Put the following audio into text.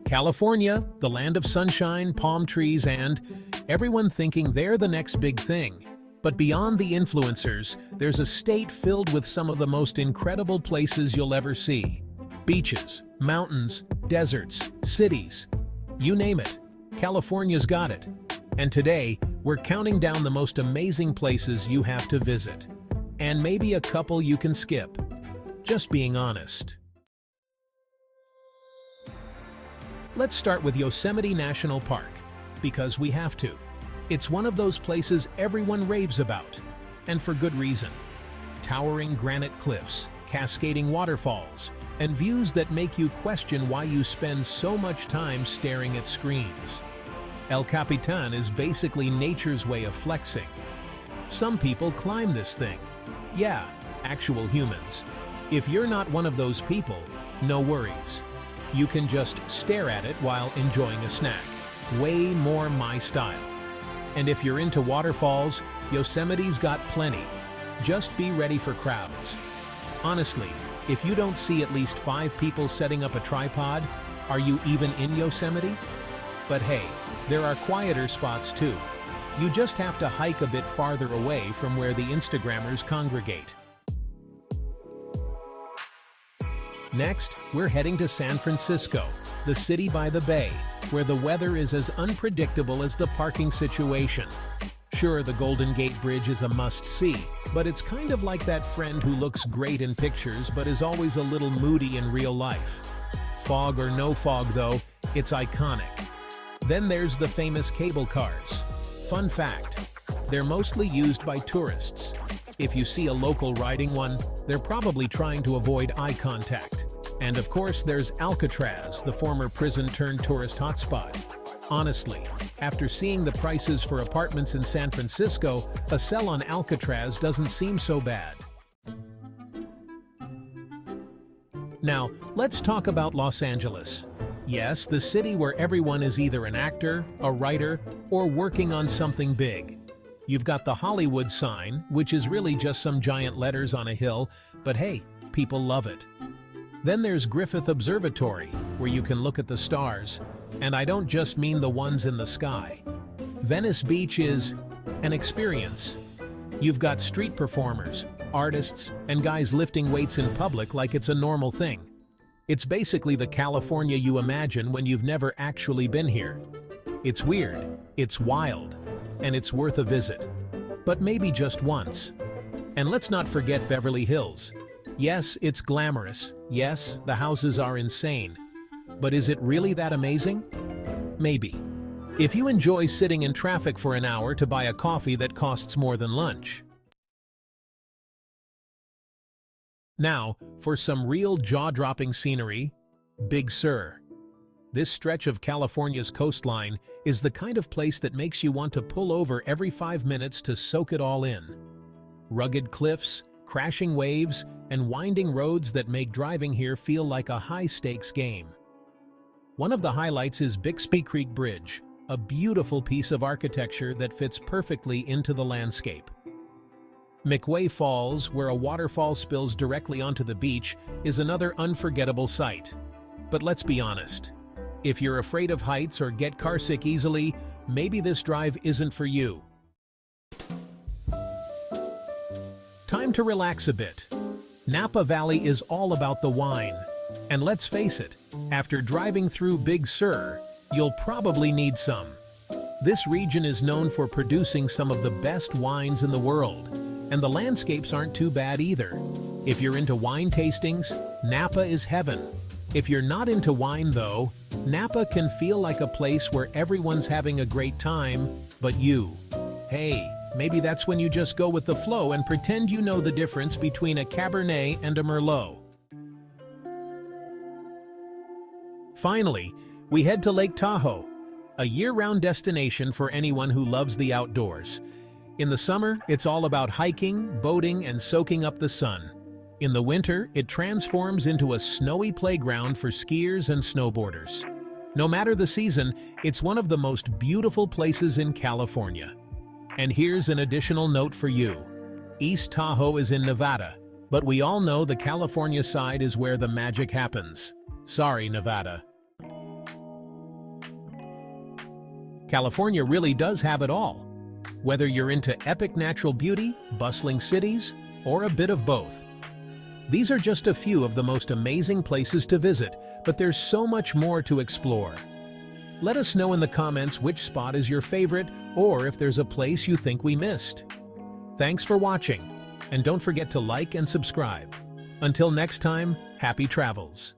California, the land of sunshine, palm trees, and everyone thinking they're the next big thing. But beyond the influencers, there's a state filled with some of the most incredible places you'll ever see. Beaches, mountains, deserts, cities. You name it, California's got it. And today, we're counting down the most amazing places you have to visit. And maybe a couple you can skip. Just being honest. Let's start with Yosemite National Park, because we have to. It's one of those places everyone raves about, and for good reason. Towering granite cliffs, cascading waterfalls, and views that make you question why you spend so much time staring at screens. El Capitan is basically nature's way of flexing. Some people climb this thing. Yeah, actual humans. If you're not one of those people, no worries. You can just stare at it while enjoying a snack. Way more my style. And if you're into waterfalls, Yosemite's got plenty. Just be ready for crowds. Honestly, if you don't see at least 5 people setting up a tripod, are you even in Yosemite? But hey, there are quieter spots too. You just have to hike a bit farther away from where the Instagrammers congregate. Next, we're heading to San Francisco, the city by the bay, where the weather is as unpredictable as the parking situation. Sure, the Golden Gate Bridge is a must-see, but it's kind of like that friend who looks great in pictures but is always a little moody in real life. Fog or no fog though, it's iconic. Then there's the famous cable cars. Fun fact, they're mostly used by tourists. If you see a local riding one, they're probably trying to avoid eye contact. And of course there's Alcatraz, the former prison-turned-tourist hotspot. Honestly, after seeing the prices for apartments in San Francisco, a cell on Alcatraz doesn't seem so bad. Now, let's talk about Los Angeles. Yes, the city where everyone is either an actor, a writer, or working on something big. You've got the Hollywood sign, which is really just some giant letters on a hill, but hey, people love it. Then there's Griffith Observatory, where you can look at the stars, and I don't just mean the ones in the sky. Venice Beach is an experience. You've got street performers, artists, and guys lifting weights in public like it's a normal thing. It's basically the California you imagine when you've never actually been here. It's weird, it's wild, and it's worth a visit. But maybe just once. And let's not forget Beverly Hills. Yes, it's glamorous. Yes, the houses are insane. But is it really that amazing? Maybe. If you enjoy sitting in traffic for an hour to buy a coffee that costs more than lunch. Now, for some real jaw-dropping scenery, Big Sur. This stretch of California's coastline is the kind of place that makes you want to pull over every 5 minutes to soak it all in. Rugged cliffs, crashing waves, and winding roads that make driving here feel like a high-stakes game. One of the highlights is Bixby Creek Bridge, a beautiful piece of architecture that fits perfectly into the landscape. McWay Falls, where a waterfall spills directly onto the beach, is another unforgettable sight. But let's be honest. If you're afraid of heights or get carsick easily, maybe this drive isn't for you. Time to relax a bit. Napa Valley is all about the wine. And let's face it, after driving through Big Sur, you'll probably need some. This region is known for producing some of the best wines in the world, and the landscapes aren't too bad either. If you're into wine tastings, Napa is heaven. If you're not into wine though, Napa can feel like a place where everyone's having a great time, but you. Hey, maybe that's when you just go with the flow and pretend you know the difference between a Cabernet and a Merlot. Finally, we head to Lake Tahoe, a year-round destination for anyone who loves the outdoors. In the summer, it's all about hiking, boating, and soaking up the sun. In the winter, it transforms into a snowy playground for skiers and snowboarders. No matter the season, it's one of the most beautiful places in California. And here's an additional note for you. East Tahoe is in Nevada, but we all know the California side is where the magic happens. Sorry, Nevada. California really does have it all. Whether you're into epic natural beauty, bustling cities, or a bit of both. These are just a few of the most amazing places to visit, but there's so much more to explore. Let us know in the comments which spot is your favorite or if there's a place you think we missed. Thanks for watching, and don't forget to like and subscribe. Until next time, happy travels!